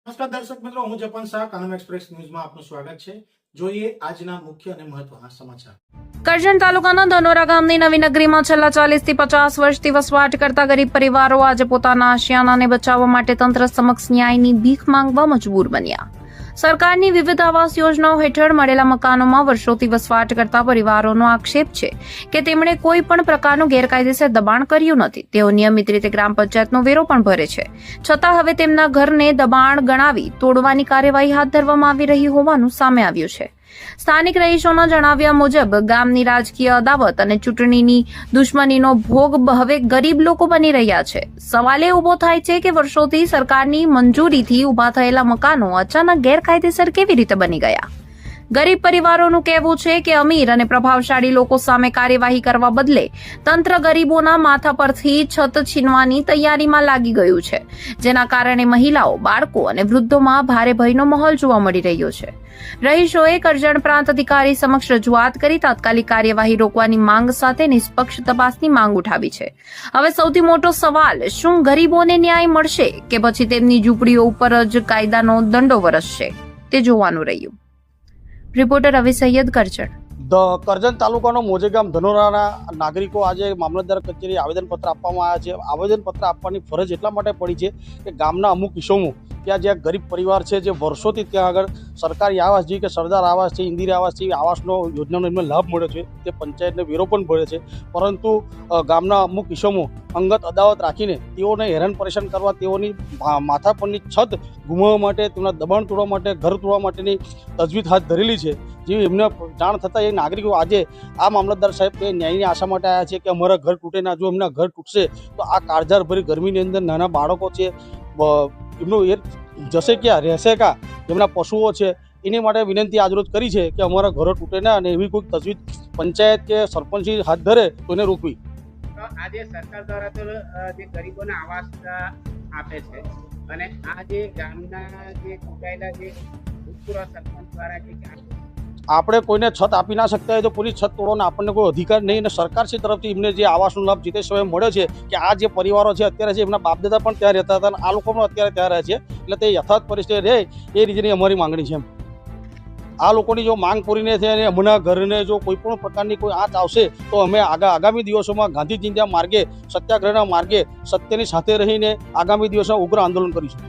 નમસ્કાર દર્શક મિત્રો, હું જપન શાહ, કાનમ એક્સપ્રેસ ન્યૂઝમાં આપનું સ્વાગત છે। જોઈએ આજના મુખ્ય અને મહત્વના સમાચાર। કરજણ તાલુકાના ધનોરા ગામની નવી નગરીમાં છેલ્લા 40 થી 50 વર્ષથી વસવાટ કરતા ગરીબ પરિવારો આજે પોતાના આશિયાનાને બચાવવા માટે તંત્ર સમક્ષ ન્યાયની ભીખ માંગવા મજબૂર બન્યા। સરકારની વિવિધ આવાસ યોજનાઓ હેઠળ મળેલા મકાનોમાં વર્ષોથી વસવાટ કરતા પરિવારોનો આક્ષેપ છે કે તેમણે કોઈ પણ પ્રકારનું ગેરકાયદેસર દબાણ કર્યું નથી। તેઓ નિયમિત રીતે ગ્રામ પંચાયતનો વેરો પણ ભરે છે, છતાં હવે તેમના ઘરને દબાણ ગણાવી તોડવાની કાર્યવાહી હાથ ધરવામાં આવી રહી હોવાનું સામે આવ્યું છે। સ્થાનિક રહીશોના જણાવ્યા મુજબ ગામની રાજકીય અદાવત અને ચૂંટણીની દુશ્મનીનો ભોગ હવે ગરીબ લોકો બની રહ્યા છે। સવાલ એ ઉભો થાય છે કે વર્ષોથી સરકારની મંજૂરીથી ઉભા થયેલા મકાનો અચાનક ગેરકાયદેસર કેવી રીતે બની ગયા। ગરીબ પરિવારોનું કહેવું છે કે અમીર અને પ્રભાવશાળી લોકો સામે કાર્યવાહી કરવા બદલે તંત્ર ગરીબોના માથા પરથી છત છીનવાની તૈયારીમાં લાગી ગયું છે, જેના કારણે મહિલાઓ, બાળકો અને વૃદ્ધોમાં ભારે ભયનો માહોલ જોવા મળી રહ્યો છે। રહીશોએ કરજણ પ્રાંત અધિકારી સમક્ષ રજૂઆત કરી તાત્કાલિક કાર્યવાહી રોકવાની માંગ સાથે નિષ્પક્ષ તપાસની માંગ ઉઠાવી છે। હવે સૌથી મોટો સવાલ, શું ગરીબોને ન્યાય મળશે કે પછી તેમની ઝૂંપડીઓ ઉપર જ કાયદાનો દંડો વરસશે, તે જોવાનું રહ્યું। રિપોર્ટર રવિ સૈયદ, કરજણ। કરજણ તાલુકાનો મોજેગામ ધનોરાના નાગરિકો આજે મામલતદાર કચેરી આવેદનપત્ર આપવામાં આવ્યા છે। આવેદનપત્ર આપવાની ફરજ એટલા માટે પડી છે કે ગામના અમુક કિસ્સામાં ત્યાં જે ગરીબ પરિવાર છે, જે વર્ષોથી ત્યાં આગળ સરકારી આવાસ જે કે સરદાર આવાસ છે, ઇન્દિરા આવાસ છે, આવાસનો યોજનાનો એમને લાભ મળ્યો છે, તે પંચાયતને વેરો પણ ભરે છે, પરંતુ ગામના અમુક કિસ્સામાં અંગત અદાવત રાખીને તેઓને હેરાન પરેશાન કરવા, તેઓની માથા પરની છત ગુમાવવા માટે, તેમના દબાણ તોડવા માટે, ઘર તોડવા માટેની તજવીજ હાથ ધરેલી છે। જે એમને જાણ થતાં એ નાગરિકો આજે આ મામલતદાર સાહેબ ન્યાયની આશા માટે આવ્યા છે કે અમારા ઘર તૂટે ના, જો એમના ઘર તૂટશે તો આ કાળઝાળભરી ગરમીની અંદર નાના બાળકો છે, એમનું એ જશે ક્યાં, રહેશે ક્યાં, એમના પશુઓ છે, એની માટે વિનંતી આજરોજ કરી છે કે અમારા ઘરો તૂટે ના અને એવી કોઈ તજવીજ પંચાયત કે સરપંચ હાથ ધરે તો એને રોકવી। આજે સરકાર દ્વારા તો જે ગરીબોને આવાસ આપે છે અને આ જે ગામના જે ચૂંટાયેલા જે ભૂતપૂર્વ સરપંચ દ્વારા જે આપણે કોઈને છત આપી ના શકતા હોય તો પૂરી છત તોડવાનો આપણને કોઈ અધિકાર નહીં, અને સરકારશ્રી તરફથી એમને જે આવાસનો લાભ જે તે સમયે મળ્યો છે કે આ જે પરિવારો છે અત્યારે છે, એમના બાપદાદા પણ ત્યાં રહેતા હતા અને આ લોકો પણ અત્યારે ત્યાં રહે છે, એટલે તે યથાર્થ પરિસ્થિતિ રહે એ રીતની અમારી માંગણી છે। આ લોકોની જો માંગ પૂરી નહીં થાય અને અમના ઘરને જો કોઈ પણ પ્રકારની કોઈ આંચ આવશે તો અમે આગામી દિવસોમાં ગાંધીજીના માર્ગે, સત્યાગ્રહના માર્ગે સત્યની સાથે રહીને આગામી દિવસોમાં ઉગ્ર આંદોલન કરીશું।